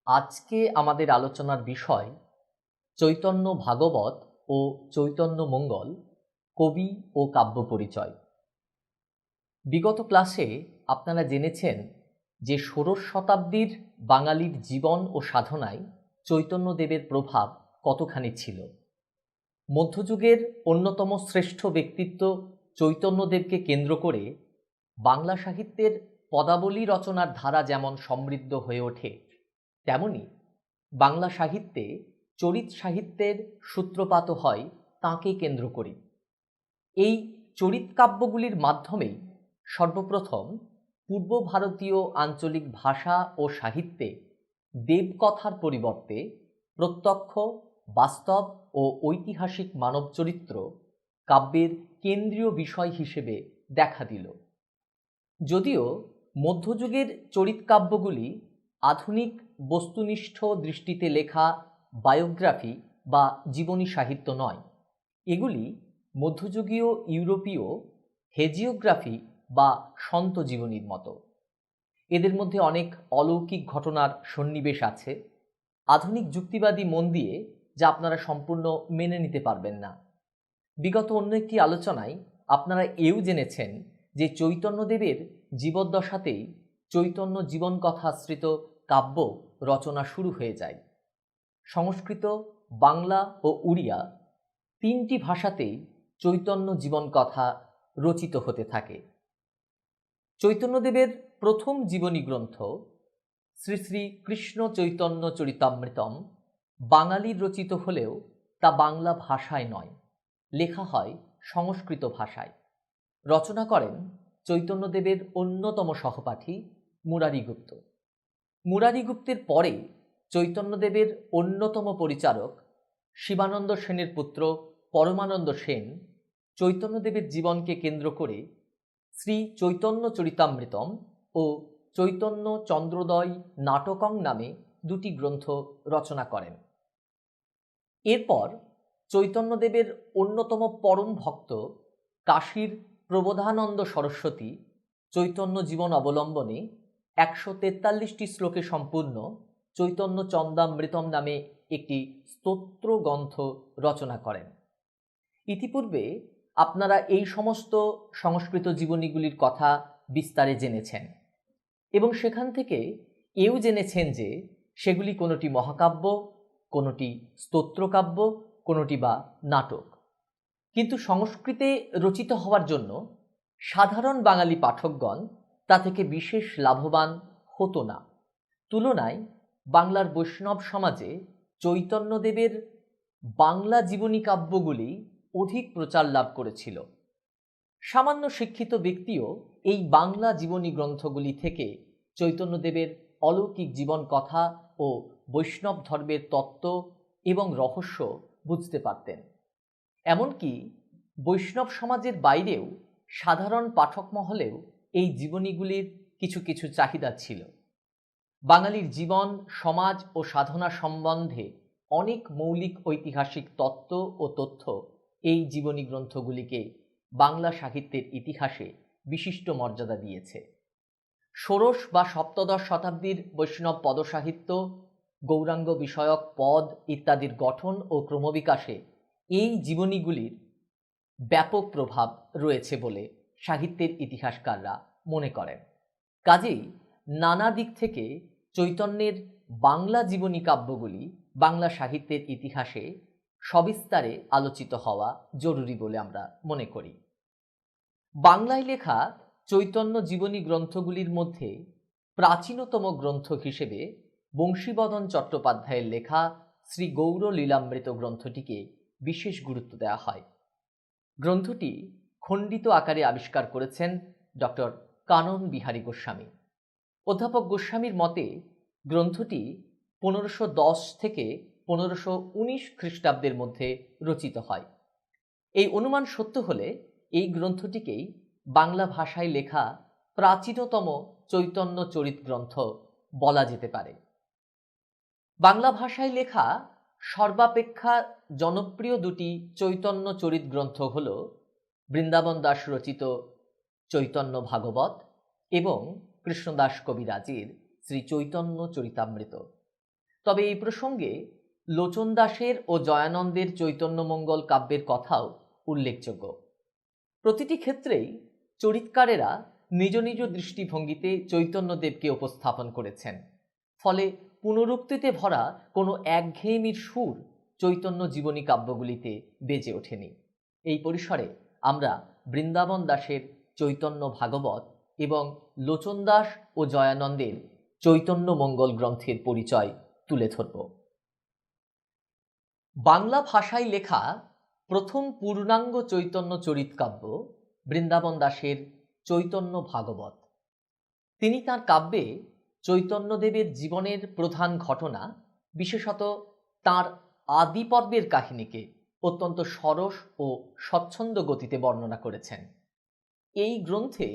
আজকে আমাদের আলোচনার বিষয় চৈতন্য ভাগবত ও চৈতন্য মঙ্গল, কবি ও কাব্য পরিচয়। বিগত ক্লাসে আপনারা জেনেছেন যে ষোড়শ শতাব্দীর বাঙালির জীবন ও সাধনায় চৈতন্যদেবের প্রভাব কতখানি ছিল। মধ্যযুগের অন্যতম শ্রেষ্ঠ ব্যক্তিত্ব চৈতন্যদেবকে কেন্দ্র করে বাংলা সাহিত্যের পদাবলী রচনার ধারা যেমন সমৃদ্ধ হয়ে ওঠে, তেমনি বাংলা সাহিত্যে চরিত সাহিত্যের সূত্রপাত হয় তাঁকে কেন্দ্র করে। এই চরিত কাব্যগুলির মাধ্যমেই সর্বপ্রথম পূর্ব ভারতীয় আঞ্চলিক ভাষা ও সাহিত্যে দেবকথার পরিবর্তে প্রত্যক্ষ, বাস্তব ও ঐতিহাসিক মানব চরিত্র কাব্যের কেন্দ্রীয় বিষয় হিসেবে দেখা দিল। যদিও মধ্যযুগের চরিত কাব্যগুলি আধুনিক বস্তুনিষ্ঠ দৃষ্টিতে লেখা বায়োগ্রাফি বা জীবনী সাহিত্য নয়, এগুলি মধ্যযুগীয় ইউরোপীয় হেজিওগ্রাফি বা সন্ত জীবনীর মতো। এদের মধ্যে অনেক অলৌকিক ঘটনার সন্নিবেশ আছে, আধুনিক যুক্তিবাদী মন দিয়ে যা আপনারা সম্পূর্ণ মেনে নিতে পারবেন না। বিগত অন্য একটি আলোচনায় আপনারা এও জেনেছেন যে চৈতন্যদেবের জীবদ্দশাতেই চৈতন্য জীবন কথা আশ্রিত কাব্য রচনা শুরু হয়ে যায়। সংস্কৃত, বাংলা ও উড়িয়া তিনটি ভাষাতেই চৈতন্য জীবন কথা রচিত হতে থাকে। চৈতন্যদেবের প্রথম জীবনী গ্রন্থ শ্রী শ্রী কৃষ্ণ চৈতন্য চরিতামৃতম বাঙালির রচিত হলেও তা বাংলা ভাষায় নয়, লেখা হয় সংস্কৃত ভাষায়। রচনা করেন চৈতন্যদেবের অন্যতম সহপাঠী মুরারিগুপ্ত। মুরারিগুপ্তের পরে চৈতন্যদেবের অন্যতম পরিচারক শিবানন্দ সেনের পুত্র পরমানন্দ সেন চৈতন্যদেবের জীবনকে কেন্দ্র করে শ্রী চৈতন্য চরিতামৃতম ও চৈতন্য চন্দ্রোদয় নাটকং নামে দুটি গ্রন্থ রচনা করেন। এরপর চৈতন্যদেবের অন্যতম পরম ভক্ত কাশীর প্রবোধানন্দ সরস্বতী চৈতন্য জীবন অবলম্বনে 143টি শ্লোকে সম্পূর্ণ চৈতন্য চন্দামৃতম নামে একটি স্তোত্র গ্রন্থ রচনা করেন। ইতিপূর্বে আপনারা এই সমস্ত সংস্কৃত জীবনীগুলির কথা বিস্তারে জেনেছেন এবং সেখান থেকে এও জেনেছেন যে সেগুলি কোনোটি মহাকাব্য, কোনোটি স্তোত্রকাব্য, কোনোটি বা নাটক। কিন্তু সংস্কৃতে রচিত হওয়ার জন্য সাধারণ বাঙালি পাঠকগণ তা থেকে বিশেষ লাভবান হতো না। তুলনায় বাংলার বৈষ্ণব সমাজে চৈতন্যদেবের বাংলা জীবনী কাব্যগুলি অধিক প্রচার লাভ করেছিল। সামান্য শিক্ষিত ব্যক্তিও এই বাংলা জীবনী গ্রন্থগুলি থেকে চৈতন্যদেবের অলৌকিক জীবন কথা ও বৈষ্ণব ধর্মের তত্ত্ব এবং রহস্য বুঝতে পারতেন। এমনকি বৈষ্ণব সমাজের বাইরেও সাধারণ পাঠক মহলেও এই জীবনীগুলির কিছু কিছু চাহিদা ছিল। বাঙালির জীবন, সমাজ ও সাধনা সম্বন্ধে অনেক মৌলিক ঐতিহাসিক তত্ত্ব ও তথ্য এই জীবনী গ্রন্থগুলিকে বাংলা সাহিত্যের ইতিহাসে বিশিষ্ট মর্যাদা দিয়েছে। ষোড়শ বা সপ্তদশ শতাব্দীর বৈষ্ণব পদসাহিত্য, গৌরাঙ্গ বিষয়ক পদ ইত্যাদির গঠন ও ক্রমবিকাশে এই জীবনীগুলির ব্যাপক প্রভাব রয়েছে বলে সাহিত্যের ইতিহাসকাররা মনে করেন। কাজেই নানা দিক থেকে চৈতন্যের বাংলা জীবনী কাব্যগুলি বাংলা সাহিত্যের ইতিহাসে সবিস্তারে আলোচিত হওয়া জরুরি বলে আমরা মনে করি। বাংলায় লেখা চৈতন্য জীবনী গ্রন্থগুলির মধ্যে প্রাচীনতম গ্রন্থ হিসেবে বংশীবদন চট্টোপাধ্যায়ের লেখা শ্রী গৌর লীলামৃত গ্রন্থটিকে বিশেষ গুরুত্ব দেওয়া হয়। গ্রন্থটি খণ্ডিত আকারে আবিষ্কার করেছেন ডক্টর কানন বিহারী গোস্বামী। অধ্যাপক গোস্বামীর মতে গ্রন্থটি 1510 থেকে 1519 খ্রিস্টাব্দের মধ্যে রচিত হয়। এই অনুমান সত্য হলে এই গ্রন্থটিকেই বাংলা ভাষায় লেখা প্রাচীনতম চৈতন্য চরিত গ্রন্থ বলা যেতে পারে। বাংলা ভাষায় লেখা সর্বাপেক্ষা জনপ্রিয় দুটি চৈতন্য চরিত গ্রন্থ হল বৃন্দাবন দাস রচিত চৈতন্য ভাগবত এবং কৃষ্ণদাস কবিরাজের শ্রী চৈতন্য চরিতামৃত। তবে এই প্রসঙ্গে লোচন দাসের ও জয়ানন্দের চৈতন্যমঙ্গল কাব্যের কথাও উল্লেখযোগ্য। প্রতিটি ক্ষেত্রেই চরিতকারেরা নিজ নিজ দৃষ্টিভঙ্গিতে চৈতন্যদেবকে উপস্থাপন করেছেন, ফলে পুনরুক্তিতে ভরা কোনো একঘেয়েমির সুর চৈতন্য জীবনী কাব্যগুলিতে বেজে ওঠেনি। এই পরিসরে আমরা বৃন্দাবন দাসের চৈতন্য ভাগবত এবং লোচন দাস ও জয়ানন্দের চৈতন্য মঙ্গল গ্রন্থের পরিচয় তুলে ধরব। বাংলা ভাষায় লেখা প্রথম পূর্ণাঙ্গ চৈতন্য চরিত কাব্য বৃন্দাবন দাসের চৈতন্য ভাগবত। তিনি তাঁর কাব্যে চৈতন্যদেবের জীবনের প্রধান ঘটনা, বিশেষত তাঁর আদি পর্বের কাহিনীকে অত্যন্ত সরস ও স্বচ্ছন্দ গতিতে বর্ণনা করেছেন। এই গ্রন্থে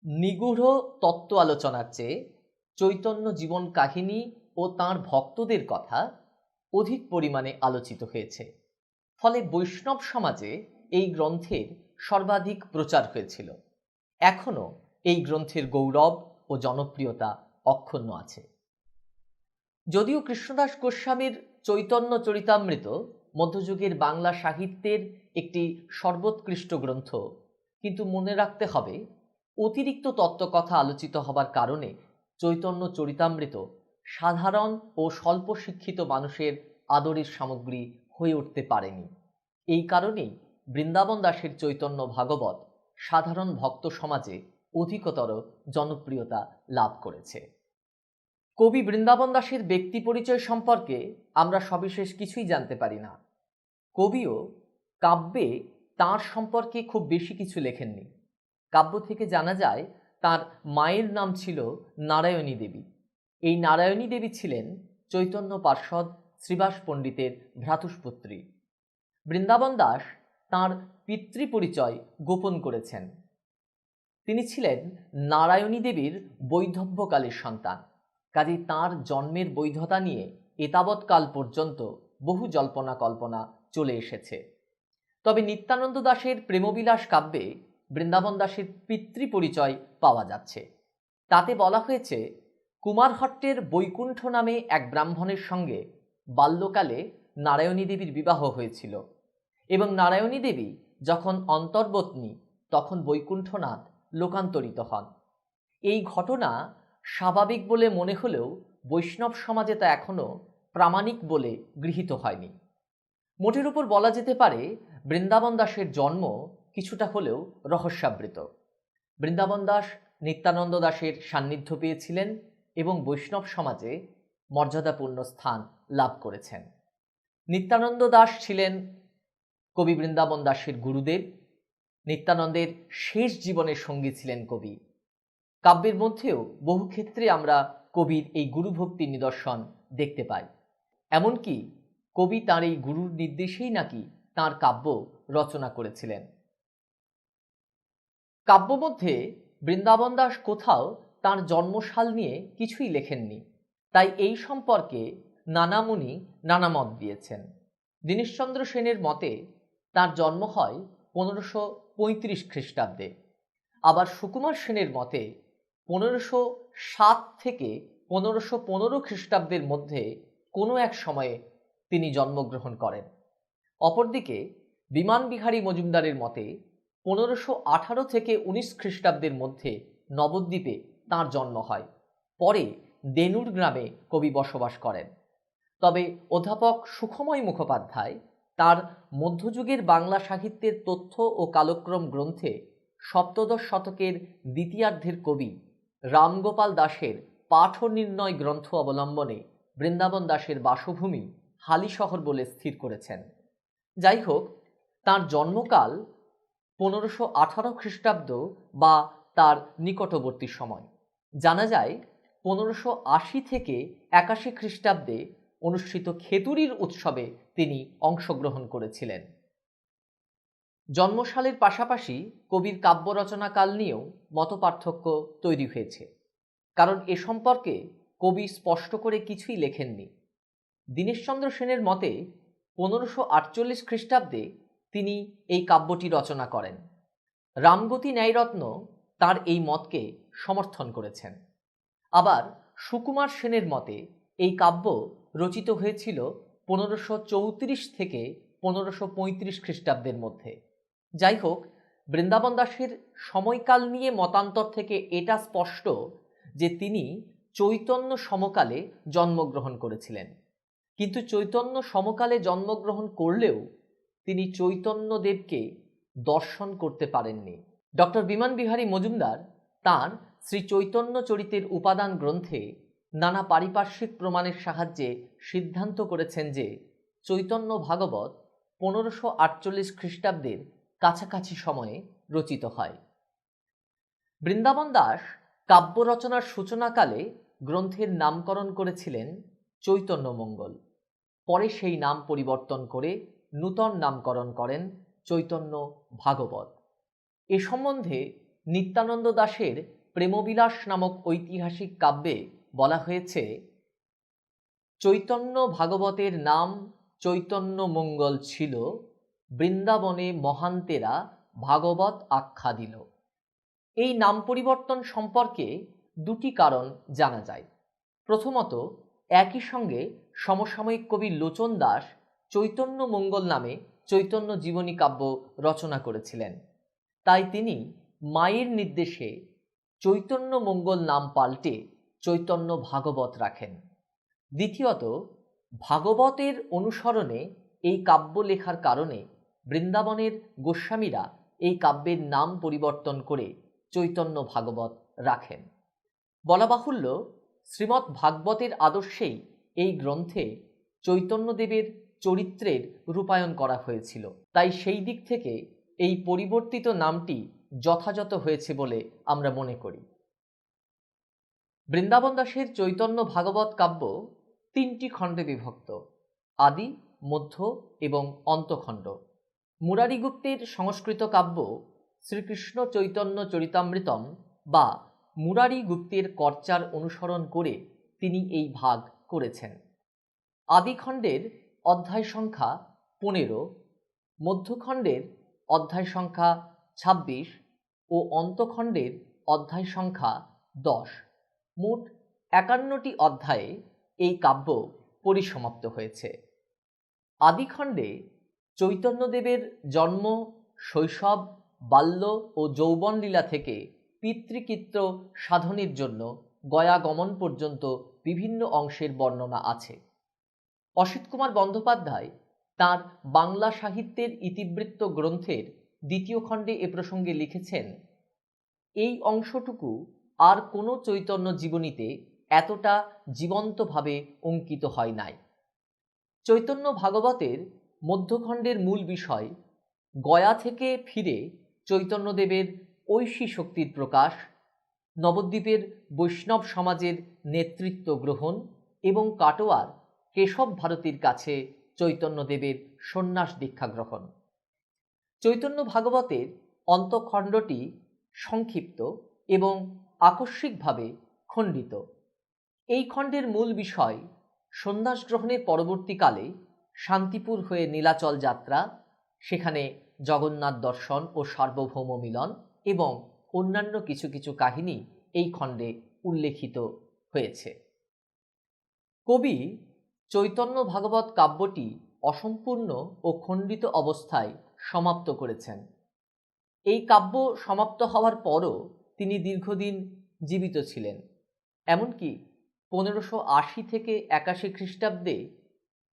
নিগূঢ় তত্ত্ব আলোচনার চেয়ে চৈতন্য জীবন কাহিনী ও তাঁর ভক্তদের কথা অধিক পরিমাণে আলোচিত হয়েছে, ফলে বৈষ্ণব সমাজে এই গ্রন্থের সর্বাধিক প্রচার হয়েছিল। এখনও এই গ্রন্থের গৌরব ও জনপ্রিয়তা অক্ষুণ্ণ আছে। যদিও কৃষ্ণদাস গোস্বামীর চৈতন্য চরিতামৃত মধ্যযুগের বাংলা সাহিত্যের একটি সর্বোৎকৃষ্ট গ্রন্থ, কিন্তু মনে রাখতে হবে অতিরিক্ত তত্ত্বকথা আলোচিত হবার কারণে চৈতন্য চরিতামৃত সাধারণ ও স্বল্প শিক্ষিত মানুষের আদরের সামগ্রী হয়ে উঠতে পারেনি। এই কারণেই বৃন্দাবন দাসের চৈতন্য ভাগবত সাধারণ ভক্ত সমাজে অধিকতর জনপ্রিয়তা লাভ করেছে। কবি বৃন্দাবন দাসের ব্যক্তি পরিচয় সম্পর্কে আমরা সবিশেষ কিছুই জানতে পারি না। কবিও কাব্যে তাঁর সম্পর্কে খুব বেশি কিছু লেখেননি। কাব্য থেকে জানা যায় তাঁর মায়ের নাম ছিল নারায়ণী দেবী। এই নারায়ণী দেবী ছিলেন চৈতন্য পার্ষদ শ্রীবাস পণ্ডিতের ভ্রাতুষ্পুত্রী। বৃন্দাবন দাস তাঁর পিতৃপরিচয় গোপন করেছেন। তিনি ছিলেন নারায়ণী দেবীর বৈধব্যকালের সন্তান, কাজেই তাঁর জন্মের বৈধতা নিয়ে এতাবৎকাল পর্যন্ত বহু জল্পনা কল্পনা চলে এসেছে। তবে নিত্যানন্দ দাশের প্রেমবিলাস কাব্যে বৃন্দাবন দাসের পিতৃপরিচয় পাওয়া যাচ্ছে। তাতে বলা হয়েছে, কুমারহট্টের বৈকুণ্ঠ নামে এক ব্রাহ্মণের সঙ্গে বাল্যকালে নারায়ণী দেবীর বিবাহ হয়েছিল এবং নারায়ণী দেবী যখন অন্তর্বত্নী তখন বৈকুণ্ঠনাথ লোকান্তরিত হন। এই ঘটনা স্বাভাবিক বলে মনে হলেও বৈষ্ণব সমাজে তা এখনও প্রামাণিক বলে গৃহীত হয়নি। মোটের উপর বলা যেতে পারে বৃন্দাবন দাসের জন্ম কিছুটা হলেও রহস্যাবৃত। বৃন্দাবন দাস নিত্যানন্দ দাসের সান্নিধ্য পেয়েছিলেন এবং বৈষ্ণব সমাজে মর্যাদাপূর্ণ স্থান লাভ করেছেন। নিত্যানন্দ দাস ছিলেন কবি বৃন্দাবন দাসের গুরুদেব। নিত্যানন্দের শেষ জীবনের সঙ্গী ছিলেন কবি। কাব্যের মধ্যেও বহু ক্ষেত্রে আমরা কবির এই গুরুভক্তির নিদর্শন দেখতে পাই। এমনকি কবি তাঁর এই গুরুর নির্দেশেই নাকি তাঁর কাব্য রচনা করেছিলেন। কাব্য মধ্যে বৃন্দাবন দাস কোথাও তাঁর জন্মসাল নিয়ে কিছুই লেখেননি, তাই এই সম্পর্কে নানা মুনি নানা মত দিয়েছেন। দীনেশচন্দ্র সেনের মতে তাঁর জন্ম হয় 1535 খ্রিস্টাব্দে। আবার সুকুমার সেনের মতে 1507 থেকে 1515 খ্রিস্টাব্দের মধ্যে কোনো এক সময়ে তিনি জন্মগ্রহণ করেন। অপরদিকে বিমান বিহারী মজুমদারের মতে 1518 থেকে 19 খ্রিস্টাব্দের মধ্যে নবদ্বীপে তাঁর জন্ম হয়। পরে দেনুর গ্রামে কবি বসবাস করেন। তবে অধ্যাপক সুখময় মুখোপাধ্যায় তার মধ্যযুগের বাংলা সাহিত্যের তথ্য ও কালক্রম গ্রন্থে সপ্তদশ শতকের দ্বিতীয়ার্ধের কবি রামগোপাল দাসের পাঠ নির্ণয় গ্রন্থ অবলম্বনে বৃন্দাবন দাসের বাসভূমি হালিশহর বলে স্থির করেছেন। যাই হোক, তাঁর জন্মকাল 1518 খ্রিস্টাব্দ বা তার নিকটবর্তী সময়। জানা যায় 1580 থেকে 81 খ্রিস্টাব্দে অনুষ্ঠিত খেতুরির উৎসবে তিনি অংশগ্রহণ করেছিলেন। জন্মসালের পাশাপাশি কবির কাব্য রচনাকাল নিয়েও মতপার্থক্য তৈরি হয়েছে, কারণ এ সম্পর্কে কবি স্পষ্ট করে কিছুই লেখেননি। দীনেশচন্দ্র সেনের মতে 1548 খ্রিস্টাব্দে তিনি এই কাব্যটি রচনা করেন। রামগতি ন্যায়রত্ন তার এই মতকে সমর্থন করেছেন। আবার সুকুমার সেনের মতে এই কাব্য রচিত হয়েছিল 1534 থেকে 1535 খ্রিস্টাব্দের মধ্যে। যাই হোক, বৃন্দাবন দাসের সময়কাল নিয়ে মতান্তর থেকে এটা স্পষ্ট যে তিনি চৈতন্য সমকালে জন্মগ্রহণ করেছিলেন, কিন্তু চৈতন্য সমকালে জন্মগ্রহণ করলেও তিনি চৈতন্যদেবকে দর্শন করতে পারেননি। ডক্টর বিমান বিহারী মজুমদার তাঁর শ্রী চৈতন্য চরিতের উপাদান গ্রন্থে নানা পারিপার্শ্বিক প্রমাণের সাহায্যে সিদ্ধান্ত করেছেন যে চৈতন্য ভাগবত 1548 খ্রিস্টাব্দের কাছাকাছি সময়ে রচিত হয়। বৃন্দাবন দাস কাব্য রচনার সূচনাকালে গ্রন্থের নামকরণ করেছিলেন চৈতন্য মঙ্গল। পরে সেই নাম পরিবর্তন করে নূতন নামকরণ করেন চৈতন্য ভাগবত। এ সম্বন্ধে নিত্যানন্দ দাশের প্রেমবিলাস নামক ঐতিহাসিক কাব্যে বলা হয়েছে, চৈতন্য ভাগবতের নাম চৈতন্য মঙ্গল ছিল, বৃন্দাবনে মহান্তেরা ভাগবত আখ্যা দিল। এই নাম পরিবর্তন সম্পর্কে দুটি কারণ জানা যায়। প্রথমত, একই সঙ্গে সমসাময়িক কবি লোচন দাস চৈতন্য মঙ্গল নামে চৈতন্য জীবনী কাব্য রচনা করেছিলেন, তাই তিনি মায়ের নির্দেশে চৈতন্য মঙ্গল নাম পাল্টে চৈতন্য ভাগবত রাখেন। দ্বিতীয়ত, ভাগবতের অনুসরণে এই কাব্য লেখার কারণে বৃন্দাবনের গোস্বামীরা এই কাব্যের নাম পরিবর্তন করে চৈতন্য ভাগবত রাখেন। বলা বাহুল্য, শ্রীমৎ ভাগবতের আদর্শেই এই গ্রন্থে চৈতন্যদেবের চরিত্রের রূপায়ণ করা হয়েছিল, তাই সেই দিক থেকে এই পরিবর্তিত নামটি যথাযথ হয়েছে বলে আমরা মনে করি। বৃন্দাবন দাসের চৈতন্য ভাগবত কাব্য 3টি খণ্ডে বিভক্ত: আদি, মধ্য এবং অন্তখণ্ড। মুরারি গুপ্তের সংস্কৃত কাব্য শ্রীকৃষ্ণ চৈতন্য চরিতামৃতম বা মুরারি গুপ্তের কর্চার অনুসরণ করে তিনি এই ভাগ করেছেন। আদি খণ্ডের অধ্যায় সংখ্যা 15, মধ্যখণ্ডের অধ্যায় সংখ্যা 26 ও অন্তখণ্ডের অধ্যায় সংখ্যা 10। মোট 51টি অধ্যায়ে এই কাব্য পরিসমাপ্ত হয়েছে। আদিখণ্ডে চৈতন্যদেবের জন্ম, শৈশব, বাল্য ও যৌবন লীলা থেকে পিতৃকৃত্য সাধনের জন্য গয়া গমন পর্যন্ত বিভিন্ন অংশের বর্ণনা আছে। অসিত কুমার বন্দ্যোপাধ্যায় তাঁর বাংলা সাহিত্যের ইতিবৃত্ত গ্রন্থের 2য় খণ্ডে এ প্রসঙ্গে লিখেছেন, এই অংশটুকু আর কোনো চৈতন্য জীবনীতে এতটা জীবন্তভাবে অঙ্কিত হয় নাই। চৈতন্য ভাগবতের মধ্যখণ্ডের মূল বিষয় গয়া থেকে ফিরে চৈতন্যদেবের ঐশী শক্তির প্রকাশ, নবদ্বীপের বৈষ্ণব সমাজের নেতৃত্ব গ্রহণ এবং কাটোয়ার কেশব ভারতীর কাছে চৈতন্যদেবের সন্ন্যাস দীক্ষা গ্রহণ। চৈতন্য ভাগবতের অন্তখণ্ডটি সংক্ষিপ্ত এবং আকস্মিকভাবে খণ্ডিত। এই খণ্ডের মূল বিষয় সন্ন্যাস গ্রহণের পরবর্তীকালে শান্তিপুর হয়ে নীলাচল যাত্রা, সেখানে জগন্নাথ দর্শন ও সার্বভৌম মিলন এবং অন্যান্য কিছু কিছু কাহিনী এই খণ্ডে উল্লেখিত হয়েছে। কবি চৈতন্য ভাগবত কাব্যটি অসম্পূর্ণ ও খণ্ডিত অবস্থায় সমাপ্ত করেছেন। এই কাব্য সমাপ্ত হওয়ার পরও তিনি দীর্ঘদিন জীবিত ছিলেন। এমনকি 1580 থেকে 81 খ্রিস্টাব্দে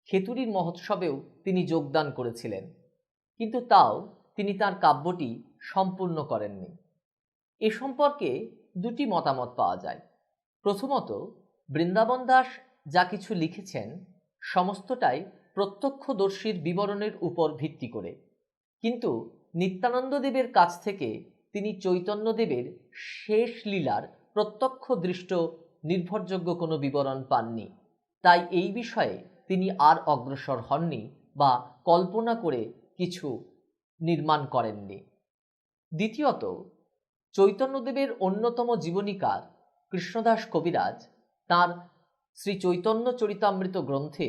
খেতুরির মহোৎসবেও তিনি যোগদান করেছিলেন, কিন্তু তাও তিনি তার কাব্যটি সম্পূর্ণ করেননি। এ সম্পর্কে দুটি মতামত পাওয়া যায়। প্রথমত, বৃন্দাবন দাস যা কিছু লিখেছেন সমস্তটাই প্রত্যক্ষদর্শীর বিবরণের উপর ভিত্তি করে, কিন্তু নিত্যানন্দদেবের কাছ থেকে তিনি চৈতন্যদেবের শেষ লীলার প্রত্যক্ষ দৃষ্ট নির্ভরযোগ্য কোনো বিবরণ পাননি। তাই এই বিষয়ে তিনি আর অগ্রসর হননি বা কল্পনা করে কিছু নির্মাণ করেননি। দ্বিতীয়ত, চৈতন্যদেবের অন্যতম জীবনীকার কৃষ্ণদাস কবিরাজ তাঁর শ্রী চৈতন্য চরিতামৃত গ্রন্থে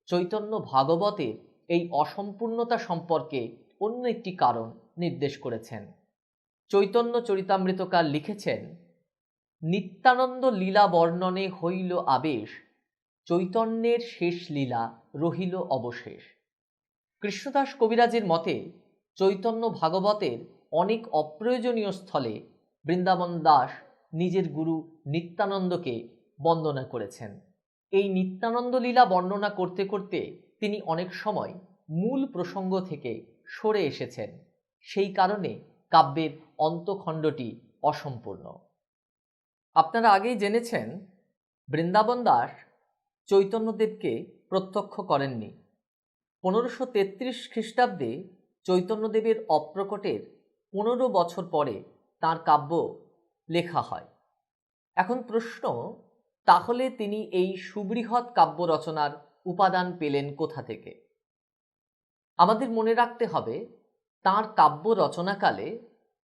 চৈতন্য ভাগবতের এই অসম্পূর্ণতা সম্পর্কে অন্য একটি কারণ নির্দেশ করেছেন। চৈতন্য চরিতামৃতকার লিখেছেন, নিত্যানন্দ লীলা বর্ণনে হইল আবেশ, চৈতন্যের শেষ লীলা রহিল অবশেষ। কৃষ্ণদাস কবিরাজের মতে চৈতন্য ভাগবতের অনেক অপ্রয়োজনীয় স্থলে বৃন্দাবন দাস নিজের গুরু নিত্যানন্দকে বন্দনা করেছেন। এই নিত্যানন্দ লীলা বর্ণনা করতে করতে তিনি অনেক সময় মূল প্রসঙ্গ থেকে সরে এসেছেন। সেই কারণে কাব্যের অন্তখণ্ডটি অসম্পূর্ণ। আপনারা আগেই জেনেছেন, বৃন্দাবন দাস চৈতন্যদেবকে প্রত্যক্ষ করেননি। 1533 খ্রিস্টাব্দে চৈতন্যদেবের অপ্রকটের 15 বছর পরে তাঁর কাব্য লেখা হয়। এখন প্রশ্ন, তাহলে তিনি এই সুবৃহৎ কাব্য রচনার উপাদান পেলেন কোথা থেকে? আমাদের মনে রাখতে হবে, তাঁর কাব্য রচনাকালে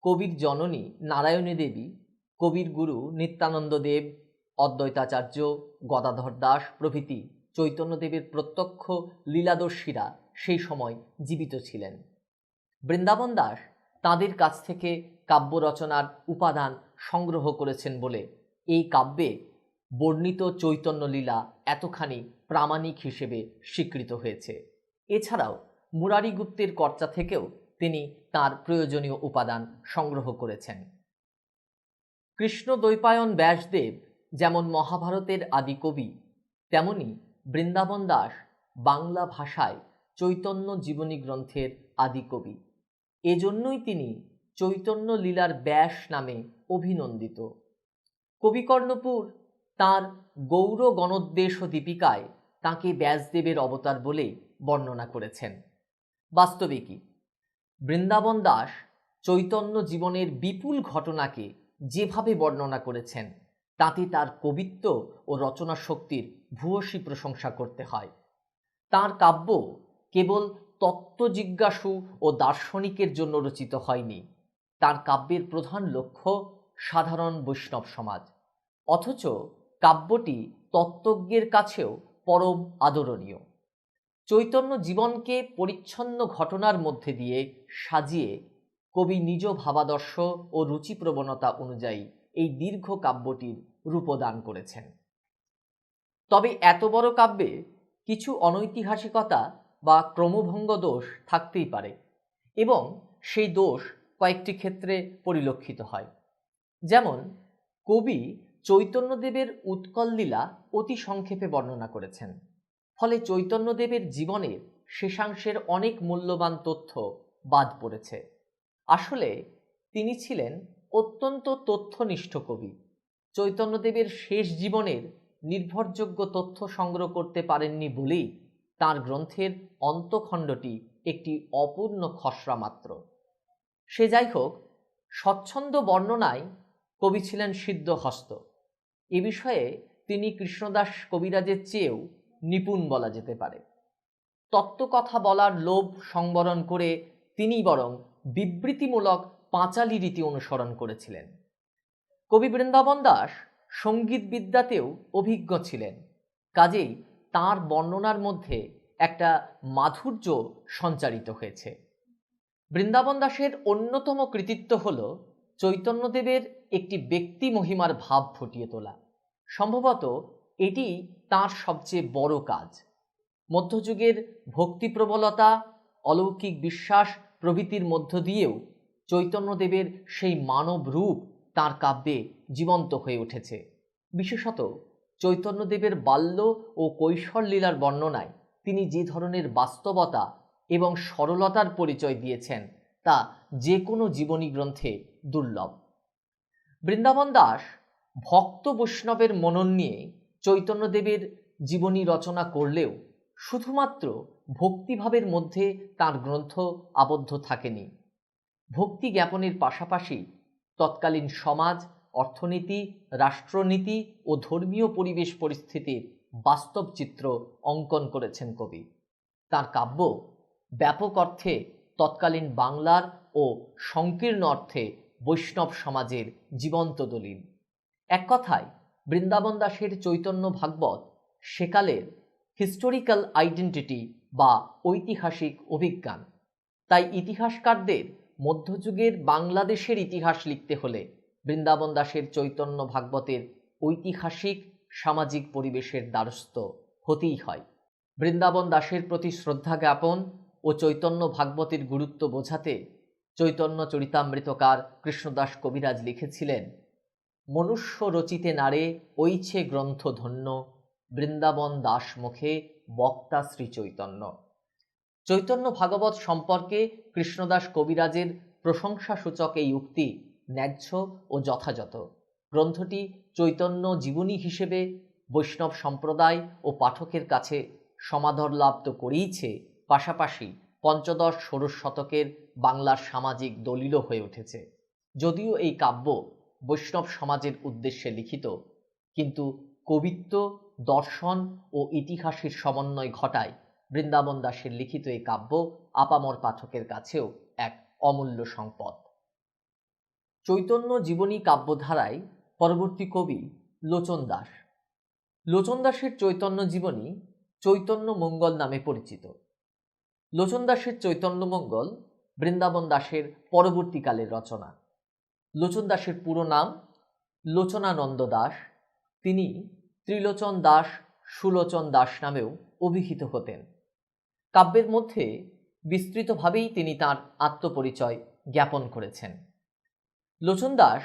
কবির জননী নারায়ণী দেবী, কবির গুরু নিত্যানন্দ দেব, অদ্বৈতাচার্য, গদাধর দাস প্রভৃতি চৈতন্যদেবের প্রত্যক্ষ লীলাদর্শীরা সেই সময় জীবিত ছিলেন। বৃন্দাবন দাস তাঁদের কাছ থেকে কাব্য রচনার উপাদান সংগ্রহ করেছেন বলে এই কাব্যে বর্ণিত চৈতন্য লীলা এতখানি প্রামাণিক হিসেবে স্বীকৃত হয়েছে। এছাড়াও মুরারি গুপ্তের কর্চা থেকেও তিনি তার প্রয়োজনীয় উপাদান সংগ্রহ করেছেন। কৃষ্ণ দ্বৈপায়ন ব্যাসদেব যেমন মহাভারতের আদি কবি, তেমনি বৃন্দাবন দাস বাংলা ভাষায় চৈতন্য জীবনী গ্রন্থের আদি কবি। এজন্যই তিনি চৈতন্য লীলার ব্যাস নামে অভিনন্দিত। কবিকর্ণপুর তাঁর গৌর গণোদ্দেশ দীপিকায় তাঁকে ব্যাসদেবের অবতার বলে বর্ণনা করেছেন। বাস্তবিকই বৃন্দাবন দাস চৈতন্য জীবনের বিপুল ঘটনাকে যেভাবে বর্ণনা করেছেন, তাতে তার কবিত্ব ও রচনা শক্তির ভূয়সী প্রশংসা করতে হয়। তাঁর কাব্য কেবল তত্ত্বজিজ্ঞাসু ও দার্শনিকের জন্য রচিত হয়নি। তাঁর কাব্যের প্রধান লক্ষ্য সাধারণ বৈষ্ণব সমাজ, অথচ কাব্যটি তত্ত্বজ্ঞের কাছেও পরম আদরণীয়। চৈতন্য জীবনকে পরিচ্ছন্ন ঘটনার মধ্যে দিয়ে সাজিয়ে কবি নিজ ভাবাদর্শ ও রুচিপ্রবণতা অনুযায়ী এই দীর্ঘ কাব্যটির রূপদান করেছেন। তবে এত বড় কাব্যে কিছু অনৈতিহাসিকতা বা ক্রমভঙ্গ দোষ থাকতেই পারে, এবং সেই দোষ কয়েকটি ক্ষেত্রে পরিলক্ষিত হয়। যেমন, কবি চৈতন্যদেবের উৎকল লীলা অতি সংক্ষেপে বর্ণনা করেছেন, ফলে চৈতন্যদেবের জীবনের শেষাংশের অনেক মূল্যবান তথ্য বাদ পড়েছে। আসলে তিনি ছিলেন অত্যন্ত তথ্যনিষ্ঠ কবি। চৈতন্যদেবের শেষ জীবনের নির্ভরযোগ্য তথ্য সংগ্রহ করতে পারেননি বলেই তাঁর গ্রন্থের অন্তখণ্ডটি একটি অপূর্ণ খসড়া মাত্র। সে যাই হোক, স্বচ্ছন্দ বর্ণনায় কবি ছিলেন সিদ্ধহস্ত। এ বিষয়ে তিনি কৃষ্ণদাস কবিরাজের চেয়েও নিপুণ বলা যেতে পারে। তত্ত্বকথা বলার লোভ সংবরণ করে তিনি বরং বিবৃতিমূলক পাঁচালী রীতি অনুসরণ করেছিলেন। কবি বৃন্দাবন দাস সঙ্গীত বিদ্যাতেও অভিজ্ঞ ছিলেন, কাজেই তাঁর বর্ণনার মধ্যে একটা মাধুর্য সঞ্চারিত হয়েছে। বৃন্দাবন দাসের অন্যতম কৃতিত্ব হল চৈতন্যদেবের একটি ব্যক্তি মহিমার ভাব ফুটিয়ে তোলা। সম্ভবত এটি তাঁর সবচেয়ে বড় কাজ। মধ্যযুগের ভক্তিপ্রবলতা, অলৌকিক বিশ্বাস প্রভৃতির মধ্য দিয়েও চৈতন্যদেবের সেই মানব রূপ তাঁর কাব্যে জীবন্ত হয়ে উঠেছে। বিশেষত চৈতন্যদেবের বাল্য ও কৈশোর লীলার বর্ণনায় তিনি যে ধরনের বাস্তবতা এবং সরলতার পরিচয় দিয়েছেন, তা যে কোনো জীবনী গ্রন্থে দুর্লভ। বৃন্দাবন দাস ভক্ত বৈষ্ণবের মনন নিয়ে চৈতন্যদেবের জীবনী রচনা করলেও শুধুমাত্র ভক্তিভাবের মধ্যে তাঁর গ্রন্থ আবদ্ধ থাকেনি। ভক্তি জ্ঞাপনের পাশাপাশি তৎকালীন সমাজ, অর্থনীতি, রাষ্ট্রনীতি ও ধর্মীয় পরিবেশ পরিস্থিতির বাস্তব চিত্র অঙ্কন করেছেন কবি। তাঁর কাব্য ব্যাপক অর্থে তৎকালীন বাংলার ও সংকীর্ণ অর্থে বৈষ্ণব সমাজের জীবন্ত দলিল। এক কথায় বৃন্দাবন দাসের চৈতন্য ভাগবত সেকালের হিস্টোরিক্যাল আইডেন্টিটি বা ঐতিহাসিক অভিজ্ঞান। তাই ইতিহাসকারদের মধ্যযুগের বাংলাদেশের ইতিহাস লিখতে হলে বৃন্দাবন দাসের চৈতন্য ভাগবতের ঐতিহাসিক সামাজিক পরিবেশের দ্বারস্থ হতেই হয়। বৃন্দাবন দাসের প্রতি শ্রদ্ধা জ্ঞাপন ও চৈতন্য ভাগবতের গুরুত্ব বোঝাতে চৈতন্য চরিতামৃতকার কৃষ্ণদাস কবিরাজ লিখেছিলেন, মনুষ্য রচিতে নারে ঐছে গ্রন্থ ধন্য, বৃন্দাবন দাস মুখে বক্তা শ্রী চৈতন্য। চৈতন্য ভাগবত সম্পর্কে কৃষ্ণদাস কবিরাজের প্রশংসাসূচক এই উক্তি ন্যায্য ও যথাযথ। গ্রন্থটি চৈতন্য জীবনী হিসেবে বৈষ্ণব সম্প্রদায় ও পাঠকের কাছে সমাদর লাভ তো করেইছে, পাশাপাশি পঞ্চদশ ষোড়শ শতকের বাংলার সামাজিক দলিলও হয়ে উঠেছে। যদিও এই কাব্য বৈষ্ণব সমাজের উদ্দেশ্যে লিখিত, কিন্তু কবিত্ব, দর্শন ও ইতিহাসের সমন্বয় ঘটায় বৃন্দাবন দাসের লিখিত এই কাব্য আপামর পাঠকের কাছেও এক অমূল্য সম্পদ। চৈতন্য জীবনী কাব্যধারায় পরবর্তী কবি লোচন দাস। লোচন দাসের চৈতন্য জীবনী চৈতন্য মঙ্গল নামে পরিচিত। লোচন দাসের চৈতন্য মঙ্গল বৃন্দাবন দাসের পরবর্তীকালের রচনা। লোচন দাসের পুরো নাম লোচনানন্দ দাস। তিনি ত্রিলোচন দাস, সুলোচন দাস নামেও অভিহিত হতেন। কাব্যের মধ্যে বিস্তৃতভাবেই তিনি তাঁর আত্মপরিচয় জ্ঞাপন করেছেন। লোচন দাস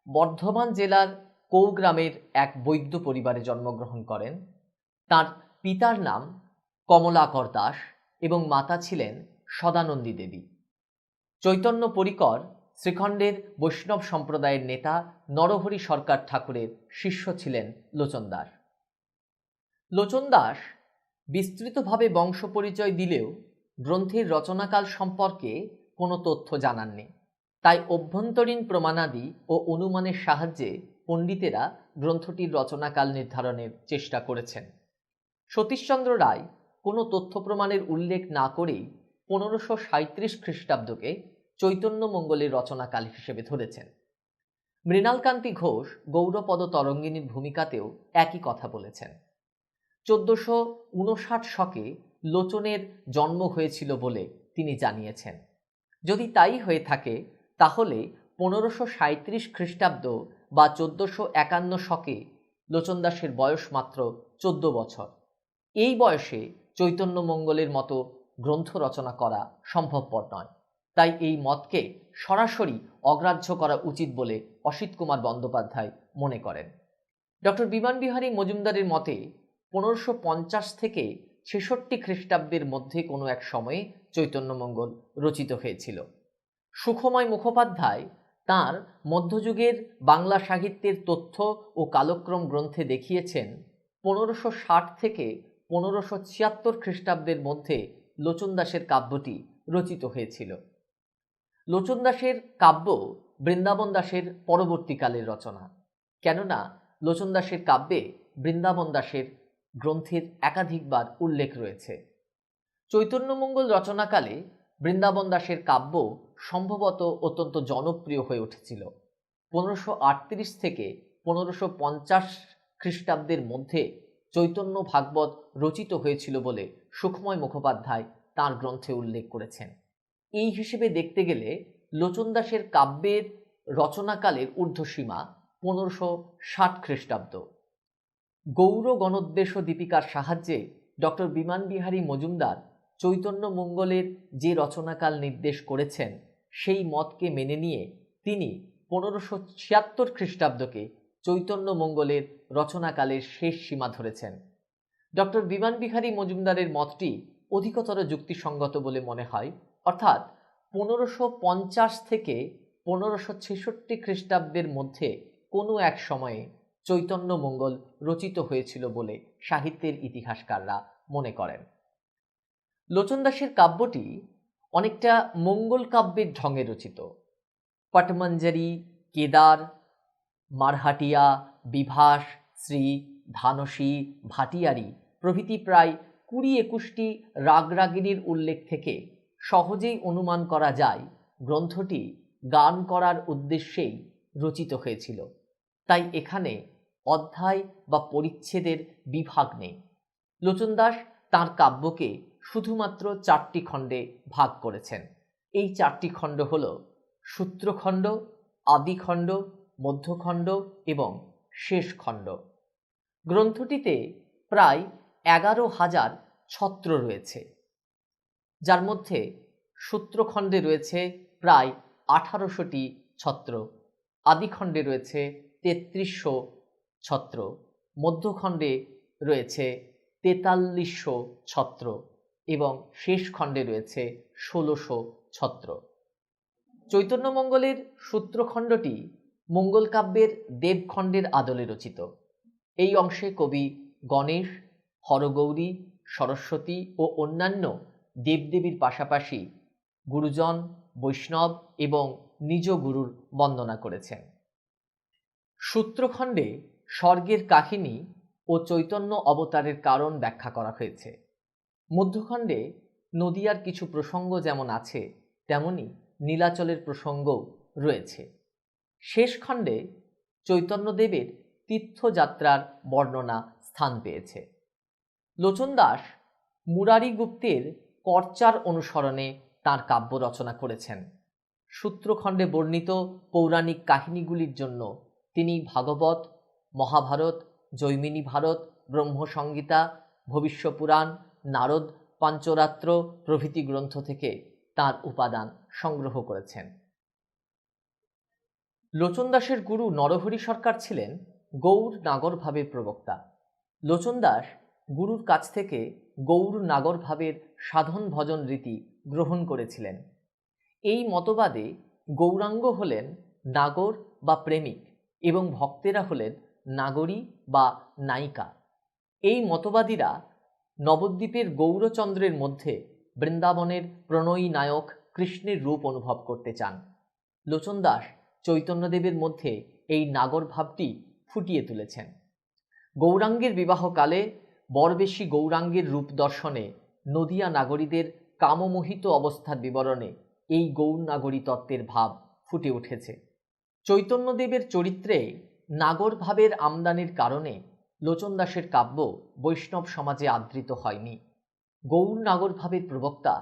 বর্ধমান জেলার কৌগ্রামের এক বৈদ্য পরিবারে জন্মগ্রহণ করেন। তাঁর পিতার নাম কমলাকর দাস এবং মাতা ছিলেন সদানন্দী দেবী। চৈতন্য পরিকর শ্রীখণ্ডের বৈষ্ণব সম্প্রদায়ের নেতা নরহরি সরকার ঠাকুরের শিষ্য ছিলেন লোচন দাস। লোচন দাস বিস্তৃতভাবে বংশ পরিচয় দিলেও গ্রন্থের রচনাকাল সম্পর্কে কোনো তথ্য জানাননি। তাই অভ্যন্তরীণ প্রমাণাদি ও অনুমানের সাহায্যে পণ্ডিতেরা গ্রন্থটির রচনাকাল নির্ধারণের চেষ্টা করেছেন। সতীশচন্দ্র রায় কোনো তথ্য প্রমাণের উল্লেখ না করেই 1537 খ্রিস্টাব্দকে চৈতন্য মঙ্গলের রচনাকাল হিসেবে ধরেছেন। মৃণালকান্তি ঘোষ গৌরপদ তরঙ্গিনীর ভূমিকাতেও একই কথা বলেছেন। 1459 শকে লোচনের জন্ম হয়েছিল বলে তিনি জানিয়েছেন। যদি তাই হয়ে থাকে তাহলে 1537 খ্রিস্টাব্দ বা 1451 শকে লোচন দাসের বয়স মাত্র 14 বছর। এই বয়সে চৈতন্য মঙ্গলের মতো গ্রন্থ রচনা করা সম্ভবপর নয়। তাই এই মতকে সরাসরি অগ্রাহ্য করা উচিত বলে অসিত কুমার বন্দ্যোপাধ্যায় মনে করেন। ডক্টর বিমান বিহারী মজুমদারের মতে 1550 থেকে 66 খ্রিস্টাব্দের মধ্যে কোনো এক সময়ে চৈতন্য মঙ্গল রচিত হয়েছিল। সুখময় মুখোপাধ্যায় তাঁর মধ্যযুগের বাংলা সাহিত্যের তথ্য ও কালক্রম গ্রন্থে দেখিয়েছেন 1560 থেকে 1576 খ্রিস্টাব্দের মধ্যে লোচন দাসের কাব্যটি রচিত হয়েছিল। লোচন দাসের কাব্য বৃন্দাবন দাসের পরবর্তীকালের রচনা, কেননা লোচন দাসের কাব্যে বৃন্দাবন দাসের গ্রন্থের একাধিকবার উল্লেখ রয়েছে। চৈতন্যমঙ্গল রচনাকালে বৃন্দাবন দাসের কাব্য সম্ভবত অত্যন্ত জনপ্রিয় হয়ে উঠেছিল। 1538 থেকে 1550 খ্রিস্টাব্দের মধ্যে চৈতন্য ভাগবত রচিত হয়েছিল বলে সুখময় মুখোপাধ্যায় তাঁর গ্রন্থে উল্লেখ করেছেন। এই হিসেবে দেখতে গেলে লোচন দাসের কাব্যের রচনাকালের ঊর্ধ্বসীমা 1560 খ্রিস্টাব্দ। গৌর গণোদ্দেশ্য দীপিকার সাহায্যে ডক্টর বিমান বিহারী মজুমদার চৈতন্য মঙ্গলের যে রচনাকাল নির্দেশ করেছেন সেই মতকে মেনে নিয়ে তিনি 1576 খ্রিস্টাব্দকে চৈতন্য মঙ্গলের রচনাকালের শেষ সীমা ধরেছেন। ডক্টর বিমান বিহারী মজুমদারের মতটি অধিকতর যুক্তিসঙ্গত বলে মনে হয়, অর্থাৎ 1550 থেকে 1566 খ্রিস্টাব্দের মধ্যে কোনো এক সময়ে চৈতন্য মঙ্গল রচিত হয়েছিল বলে সাহিত্যের ইতিহাসকাররা মনে করেন। লোচন দাসের কাব্যটি অনেকটা মঙ্গল কাব্যের ঢঙে রচিত। পটমঞ্জরি, কেদার, মারহাটিয়া, বিভাস, শ্রী, ধানসী, ভাটিয়ারি প্রভৃতি প্রায় 20-21টি রাগরাগিনীর উল্লেখ থেকে সহজেই অনুমান করা যায় গ্রন্থটি গান করার উদ্দেশ্যেই রচিত হয়েছিল। তাই এখানে অধ্যায় বা পরিচ্ছেদের বিভাগ নেই। লোচনদাস তাঁর কাব্যকে শুধুমাত্র 4টি খণ্ডে ভাগ করেছেন। এই 4টি খণ্ড হল সূত্রখণ্ড, আদিখণ্ড, মধ্যখণ্ড এবং শেষ খণ্ড। গ্রন্থটিতে প্রায় 11,000 ছত্র রয়েছে, যার মধ্যে সূত্রখণ্ডে রয়েছে প্রায় 1800টি ছত্র, আদিখণ্ডে রয়েছে 3300 ছত্র, মধ্যখণ্ডে রয়েছে 4300 ছত্র এবং শেষ খণ্ডে রয়েছে 1600 ছত্র। চৈতন্যমঙ্গলের সূত্রখণ্ডটি মঙ্গল কাব্যের দেবখণ্ডের আদলে রচিত। এই অংশে কবি গণেশ, হরগৌরী, সরস্বতী ও অন্যান্য দেবদেবীর পাশাপাশি গুরুজন, বৈষ্ণব এবং নিজ গুরুর বন্দনা করেছেন। সূত্রখণ্ডে স্বর্গের কাহিনী ও চৈতন্য অবতারের কারণ ব্যাখ্যা করা হয়েছে। মধ্যখণ্ডে নদিয়ার কিছু প্রসঙ্গ যেমন আছে, তেমনি নীলাচলের প্রসঙ্গও রয়েছে। শেষ খণ্ডে চৈতন্যদেবের তীর্থযাত্রার বর্ণনা স্থান পেয়েছে। লোচনদাস মুরারি গুপ্তের কর্চার অনুসরণে তাঁর কাব্য রচনা করেছেন। সূত্রখণ্ডে বর্ণিত পৌরাণিক কাহিনীগুলির জন্য তিনি ভাগবত, মহাভারত, জৈমিনী ভারত, ব্রহ্মসংগীতা, ভবিষ্যপুরাণ, নারদ পাঞ্চরাত্র প্রভৃতি গ্রন্থ থেকে তাঁর উপাদান সংগ্রহ করেছেন। লোচনদাসের গুরু নরহরি সরকার ছিলেন গৌড় নাগর ভাবের প্রবক্তা। লোচনদাস গুরুর কাছ থেকে গৌড় নাগর ভাবের সাধন ভজন রীতি গ্রহণ করেছিলেন। এই মতবাদে গৌরাঙ্গ হলেন নাগর বা প্রেমিক এবং ভক্তেরা হলেন নাগরী বা নায়িকা। এই মতবাদীরা নবদ্বীপের গৌরচন্দ্রের মধ্যে বৃন্দাবনের প্রণয়ী নায়ক কৃষ্ণের রূপ অনুভব করতে চান। লোচনদাস চৈতন্যদেবের মধ্যে এই নাগর ভাবটি ফুটিয়ে তুলেছেন। গৌরাঙ্গের বিবাহকালে বরবেশী গৌরাঙ্গের রূপ দর্শনে নদিয়া নাগরীদের কামমোহিত অবস্থার বিবরণে এই গৌর নাগরী তত্ত্বের ভাব ফুটে উঠেছে। চৈতন্যদেবের চরিত্রে নাগর ভাবের আমদানির কারণে লোচনদাসের কাব্য বৈষ্ণব সমাজে আদৃত হয়নি। গৌর নাগর ভাবের প্রবক্তা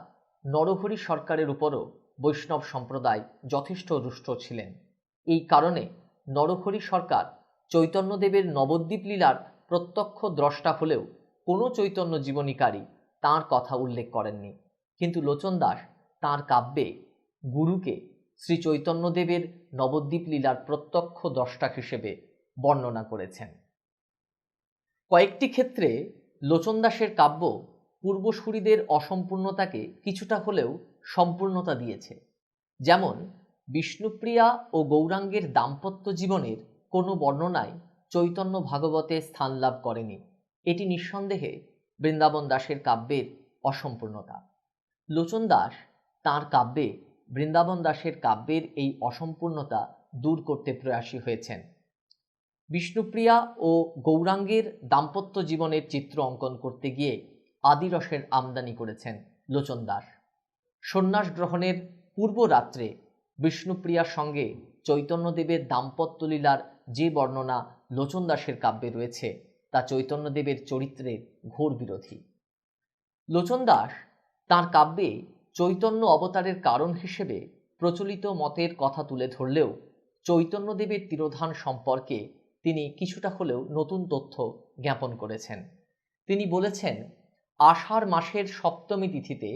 নরহরি সরকারের উপরও বৈষ্ণব সম্প্রদায় যথেষ্ট রুষ্ট ছিলেন। এই কারণে নরহরি সরকার চৈতন্যদেবের নবদ্বীপ লীলার প্রত্যক্ষ দ্রষ্টা হলেও কোনো চৈতন্য জীবনীকারী তাঁর কথা উল্লেখ করেননি। কিন্তু লোচনদাস তাঁর কাব্যে গুরুকে শ্রী চৈতন্যদেবের নবদ্বীপ লীলার প্রত্যক্ষ দ্রষ্টা হিসেবে বর্ণনা করেছেন। কয়েকটি ক্ষেত্রে লোচনদাসের কাব্য পূর্বসূরীদের অসম্পূর্ণতাকে কিছুটা হলেও সম্পূর্ণতা দিয়েছে। যেমন বিষ্ণুপ্রিয়া ও গৌরাঙ্গের দাম্পত্য জীবনের কোনো বর্ণনায় চৈতন্য ভাগবতে স্থান লাভ করেনি। এটি নিঃসন্দেহে বৃন্দাবন দাসের কাব্যের অসম্পূর্ণতা। লোচনদাস তাঁর কাব্যে বৃন্দাবন দাসের কাব্যের এই অসম্পূর্ণতা দূর করতে প্রয়াসী হয়েছেন। বিষ্ণুপ্রিয়া ও গৌরাঙ্গের দাম্পত্য জীবনের চিত্র অঙ্কন করতে গিয়ে আদিরসের আমদানি করেছেন লোচনদাস। সন্ন্যাস গ্রহণের পূর্ব রাত্রে বিষ্ণুপ্রিয়ার সঙ্গে চৈতন্যদেবের দাম্পত্য লীলার যে বর্ণনা লোচনদাসের কাব্যে রয়েছে তা চৈতন্যদেবের চরিত্রের ঘোর বিরোধী। লোচনদাস তাঁর কাব্যে চৈতন্য অবতারের কারণ হিসেবে প্রচলিত মতের কথা তুলে ধরলেও চৈতন্যদেবের তিরোধান সম্পর্কে তিনি কিছুটা হলেও নতুন তথ্য জ্ঞাপন করেছেন। তিনি বলেছেন, আষাঢ় মাসের সপ্তমী তিথিতে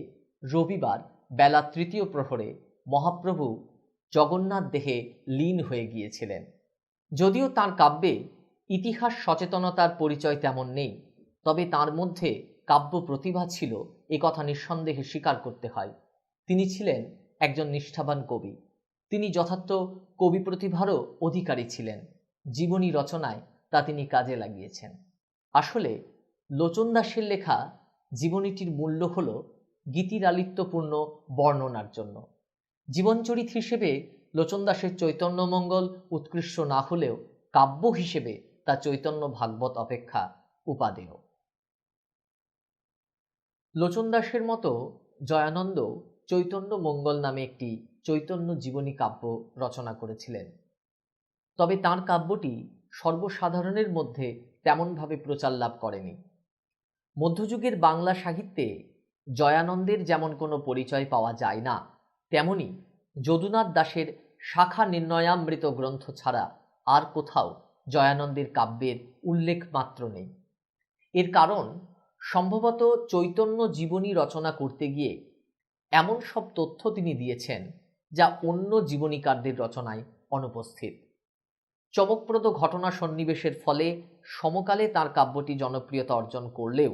রবিবার বেলা 3য় প্রহরে মহাপ্রভু জগন্নাথ দেহে লীন হয়ে গিয়েছিলেন। যদিও তাঁর কাব্যে ইতিহাস সচেতনতার পরিচয় তেমন নেই, তবে তাঁর মধ্যে কাব্য প্রতিভা ছিল এ কথা নিঃসন্দেহে স্বীকার করতে হয়। তিনি ছিলেন একজন নিষ্ঠাবান কবি। তিনি যথার্থ কবি প্রতিভারও অধিকারী ছিলেন। জীবনী রচনায় তা তিনি কাজে লাগিয়েছেন। আসলে লোচনদাসের লেখা জীবনীটির মূল্য হল গীতিলালিত্যপূর্ণ বর্ণনার জন্য। জীবনচরিত হিসেবে লোচনদাসের চৈতন্যমঙ্গল উৎকৃষ্ট না হলেও কাব্য হিসেবে তা তা চৈতন্য ভাগবত অপেক্ষা উপাদেয়। লোচন দাসের মতো জয়ানন্দ চৈতন্য মঙ্গল নামে একটি চৈতন্য জীবনী কাব্য রচনা করেছিলেন। তবে তাঁর কাব্যটি সর্বসাধারণের মধ্যে তেমনভাবে প্রচার লাভ করেনি। মধ্যযুগের বাংলা সাহিত্যে জয়ানন্দের যেমন কোনো পরিচয় পাওয়া যায় না, তেমনি যদুনাথ দাশের শাখা নির্ণয়ামৃত গ্রন্থ ছাড়া আর কোথাও জয়ানন্দের কাব্যের উল্লেখ মাত্র নেই। এর কারণ সম্ভবত চৈতন্য জীবনী রচনা করতে গিয়ে এমন সব তথ্য তিনি দিয়েছেন যা অন্য জীবনীকারদের রচনায় অনুপস্থিত। চমকপ্রদ ঘটনা সন্নিবেশের ফলে সমকালে তার কাব্যটি জনপ্রিয়তা অর্জন করলেও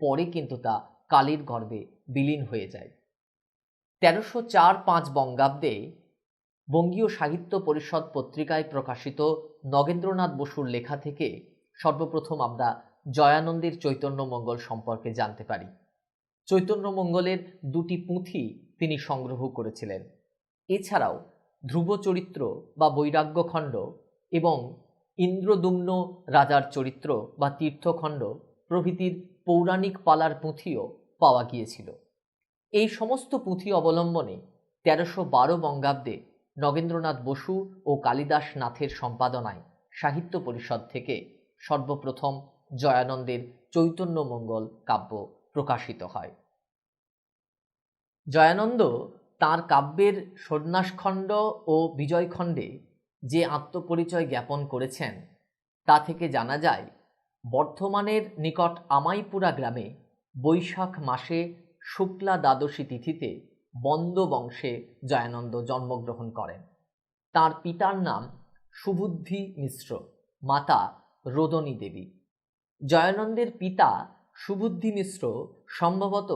পরে কিন্তু তা কালের গর্ভে বিলীন হয়ে যায়। 1304-5 বঙ্গাব্দে বঙ্গীয় সাহিত্য পরিষদ পত্রিকায় প্রকাশিত নগেন্দ্রনাথ বসুর লেখা থেকে সর্বপ্রথম আমরা জয়ানন্দের চৈতন্য মঙ্গল সম্পর্কে জানতে পারি। চৈতন্য মঙ্গলের 2টি পুঁথি তিনি সংগ্রহ করেছিলেন। এছাড়াও ধ্রুব চরিত্র বা বৈরাগ্যখণ্ড এবং ইন্দ্রদুম্ন রাজার চরিত্র বা তীর্থখণ্ড প্রভৃতির পৌরাণিক পালার পুঁথিও পাওয়া গিয়েছিল। এই সমস্ত পুঁথি অবলম্বনে 1312 বঙ্গাব্দে নগেন্দ্রনাথ বসু ও কালিদাস নাথের সম্পাদনায় সাহিত্য পরিষদ থেকে সর্বপ্রথম জয়ানন্দের চৈতন্য মঙ্গল কাব্য প্রকাশিত হয়। জয়ানন্দ তাঁর কাব্যের সন্ন্যাসখণ্ড ও বিজয়খণ্ডে যে আত্মপরিচয় জ্ঞাপন করেছেন তা থেকে জানা যায় বর্ধমানের নিকট আমাইপুরা গ্রামে বৈশাখ মাসে শুক্লা দ্বাদশী তিথিতে বন্দ বংশে জয়ানন্দ জন্মগ্রহণ করেন। তাঁর পিতার নাম সুবুদ্ধি মিশ্র, মাতা রোদনী দেবী। জয়ানন্দের পিতা সুবুদ্ধি মিশ্র সম্ভবত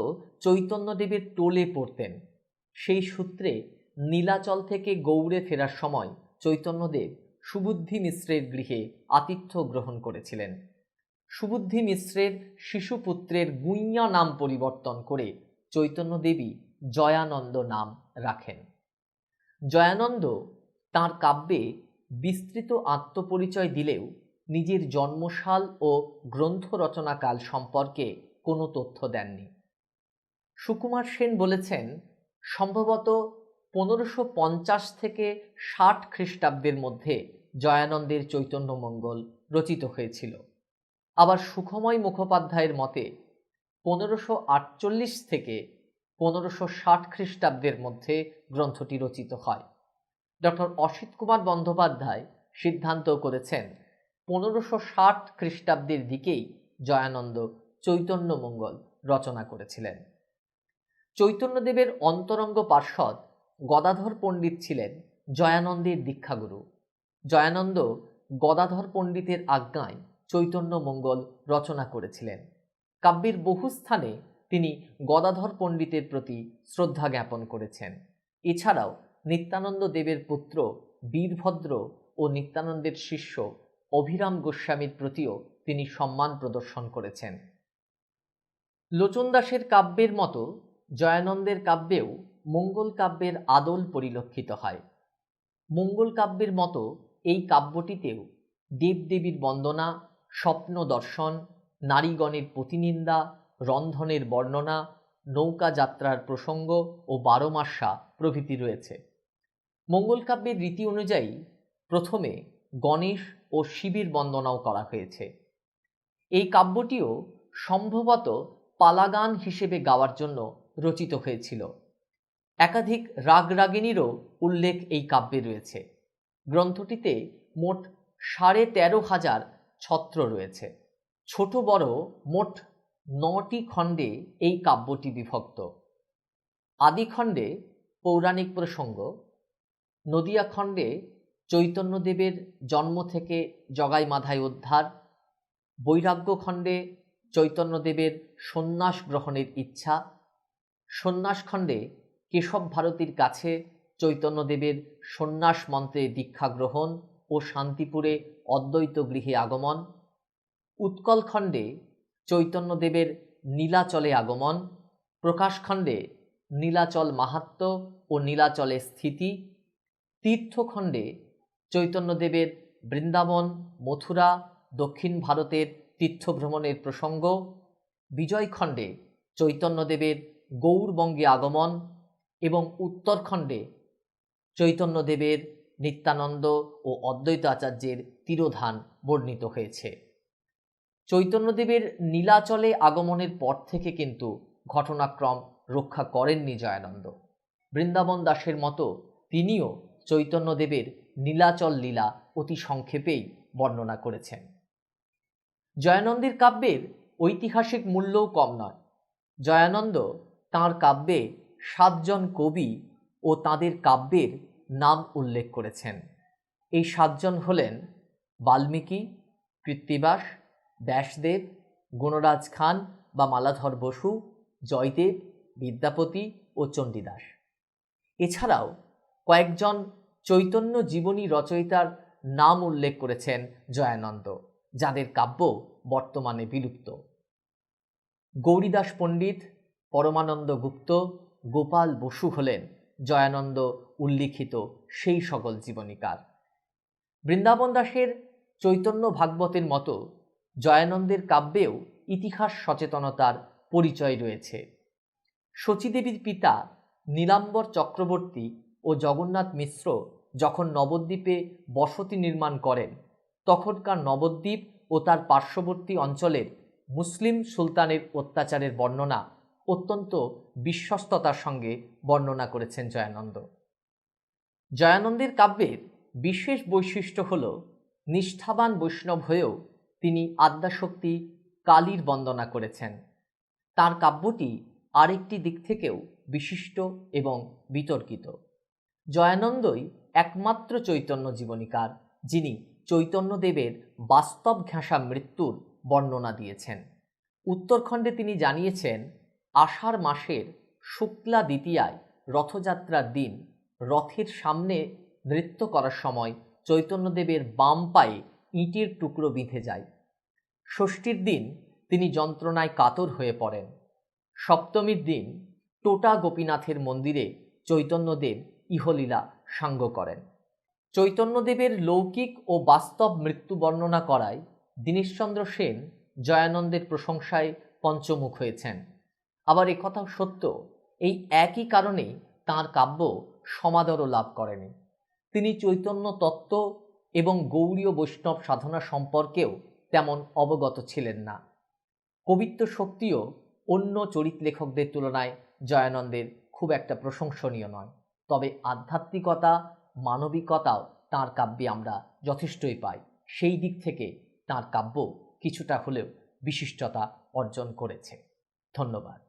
চৈতন্যদেবের টোলে পড়তেন। সেই সূত্রে নীলাচল থেকে গৌড়ে ফেরার সময় চৈতন্যদেব সুবুদ্ধি মিশ্রের গৃহে আতিথ্য গ্রহণ করেছিলেন। সুবুদ্ধি মিশ্রের শিশুপুত্রের গুইয়া নাম পরিবর্তন করে চৈতন্যদেবী জয়ানন্দ নাম রাখেন। জয়ানন্দ তাঁর কাব্যে বিস্তৃত আত্মপরিচয় দিলেও নিজের জন্মসাল ও গ্রন্থ রচনাকাল সম্পর্কে কোনো তথ্য দেননি। সুকুমার সেন বলেছেন সম্ভবত 1550 থেকে 60 খ্রিস্টাব্দের মধ্যে জয়ানন্দের চৈতন্য মঙ্গল রচিত হয়েছিল। আবার সুখময় মুখোপাধ্যায়ের মতে 1548 থেকে 1560 খ্রিস্টাব্দের মধ্যে গ্রন্থটি রচিত হয়। ডক্টর অসিত কুমার বন্দ্যোপাধ্যায় সিদ্ধান্ত করেছেন 1560 খ্রিস্টাব্দের দিকেই জয়ানন্দ চৈতন্য মঙ্গল রচনা করেছিলেন। চৈতন্যদেবের অন্তরঙ্গ পার্ষদ গদাধর পণ্ডিত ছিলেন জয়ানন্দের দীক্ষাগুরু। জয়ানন্দ গদাধর পণ্ডিতের আজ্ঞায় চৈতন্য মঙ্গল রচনা করেছিলেন। কাব্যের বহু স্থানে তিনি গদাধর পণ্ডিতের প্রতি শ্রদ্ধা জ্ঞাপন করেছেন। এছাড়াও নিত্যানন্দ দেবের পুত্র বীরভদ্র ও নিত্যানন্দের শিষ্য অভিরাম গোস্বামীর প্রতিও তিনি সম্মান প্রদর্শন করেছেন। লোচন দাসের কাব্যের মতো জয়ানন্দের কাব্যেও মঙ্গল কাব্যের আদল পরিলক্ষিত হয়। মঙ্গল কাব্যের মতো এই কাব্যটিতেও দেবদেবীর বন্দনা, স্বপ্ন দর্শন, নারীগণের প্রতিনিন্দা, রন্ধনের বর্ণনা, নৌকা যাত্রার প্রসঙ্গ ও বারোমাসা প্রভৃতি রয়েছে। মঙ্গল কাব্যের রীতি অনুযায়ী প্রথমে গণেশ ও শিবের বন্দনাও করা হয়েছে। এই কাব্যটিও সম্ভবত পালাগান হিসেবে গাওয়ার জন্য রচিত হয়েছিল। একাধিক রাগরাগিণীরও উল্লেখ এই কাব্যে রয়েছে। গ্রন্থটিতে মোট 13,500 ছত্র রয়েছে। ছোট বড় মোট 9টি খণ্ডে এই কাব্যটি বিভক্ত। আদিখণ্ডে পৌরাণিক প্রসঙ্গ, নদিয়া খণ্ডে চৈতন্যদেবের জন্ম থেকে জগাই মাধায় উদ্ধার, বৈরাগ্য খণ্ডে চৈতন্যদেবের সন্ন্যাস গ্রহণের ইচ্ছা, সন্ন্যাস খণ্ডে কেশব ভারতীর কাছে চৈতন্যদেবের সন্ন্যাস মন্ত্রে দীক্ষা গ্রহণ ও শান্তিপুরে অদ্বৈত গৃহে আগমন, উৎকল খণ্ডে চৈতন্যদেবের নীলাচলে আগমন, প্রকাশখণ্ডে নীলাচল মাহাত্ম্য ও নীলাচলে স্থিতি, তীর্থখণ্ডে চৈতন্যদেবের বৃন্দাবন, মথুরা দক্ষিণ ভারতের তীর্থভ্রমণের প্রসঙ্গ, বিজয়খণ্ডে চৈতন্যদেবের গৌড়বঙ্গে আগমন এবং উত্তরখণ্ডে চৈতন্যদেবের নিত্যানন্দ ও অদ্বৈত আচার্যের তিরোধান বর্ণিত হয়েছে। চৈতন্যদেবের নীলাচলে আগমনের পর থেকে কিন্তু ঘটনাক্রম রক্ষা করেননি জয়ানন্দ। বৃন্দাবন দাসের মতো তিনিও চৈতন্যদেবের নীলাচল লীলা অতি সংক্ষেপেই বর্ণনা করেছেন। জয়ানন্দের কাব্যের ঐতিহাসিক মূল্যও কম নয়। জয়ানন্দ তাঁর কাব্যে 7 জন কবি ও তাঁদের কাব্যের নাম উল্লেখ করেছেন। এই 7 জন হলেন বাল্মীকি, কৃত্তিবাস, ব্যাসদেব, গুণরাজ খান বা মালাধর বসু, জয়দেব, বিদ্যাপতি ও চণ্ডীদাস। এছাড়াও কয়েকজন চৈতন্য জীবনী রচয়িতার নাম উল্লেখ করেছেন জয়ানন্দ, যাদের কাব্য বর্তমানে বিলুপ্ত। গৌরীদাস পণ্ডিত, পরমানন্দ গুপ্ত, গোপাল বসু হলেন জয়ানন্দ উল্লিখিত সেই সকল জীবনীকার। বৃন্দাবন দাসের চৈতন্য ভাগবতের মতো জয়ানন্দের কাব্যেও ইতিহাস সচেতনতার পরিচয় রয়েছে। শচীদেবীর পিতা নীলাম্বর চক্রবর্তী ও জগন্নাথ মিশ্র যখন নবদ্বীপে বসতি নির্মাণ করেন, তখনকার নবদ্বীপ ও তার পার্শ্ববর্তী অঞ্চলের মুসলিম সুলতানের অত্যাচারের বর্ণনা অত্যন্ত বিশ্বস্ততার সঙ্গে বর্ণনা করেছেন জয়ানন্দ। জয়ানন্দের কাব্যের বিশেষ বৈশিষ্ট্য হল নিষ্ঠাবান বৈষ্ণব হয়েও তিনি আদ্যাশক্তি কালীর বন্দনা করেছেন। তার কাব্যটি আরেকটি দিক থেকেও বিশিষ্ট এবং বিতর্কিত। জয়ানন্দই একমাত্র চৈতন্য জীবনীকার যিনি চৈতন্যদেবের বাস্তব ঘেঁষা মৃত্যুর বর্ণনা দিয়েছেন। উত্তরখণ্ডে তিনি জানিয়েছেন, আষাঢ় মাসের শুক্লা দ্বিতীয়ায় রথযাত্রার দিন রথের সামনে নৃত্য করার সময় চৈতন্যদেবের বাম পায়ে ইটের টুকরো বিঁধে যায়। ষষ্ঠীর দিন তিনি যন্ত্রণায় কাতর হয়ে পড়েন। সপ্তমীর দিন টোটা গোপীনাথের মন্দিরে চৈতন্যদেব ইহলীলা সাঙ্গ করেন। চৈতন্যদেবের লৌকিক ও বাস্তব মৃত্যু বর্ণনা করায় দীনেশচন্দ্র সেন জয়ানন্দের প্রশংসায় পঞ্চমুখ হয়েছেন। আবার একথাও সত্য, এই একই কারণেই তাঁর কাব্য সমাদরও লাভ করেনি। তিনি চৈতন্য তত্ত্ব এবং গৌড়ীয় বৈষ্ণব সাধনা সম্পর্কেও তেমন অবগত ছিলেন না। কবিত্ব শক্তিও অন্য চরিত লেখকদের তুলনায় জয়ানন্দের খুব একটা প্রশংসনীয় নয়, তবে আধ্যাত্মিকতা, মানবিকতাও তাঁর কাব্যে আমরা যথেষ্টই পাই। সেই দিক থেকে তাঁর কাব্য কিছুটা হলেও বিশিষ্টতা অর্জন করেছে। ধন্যবাদ।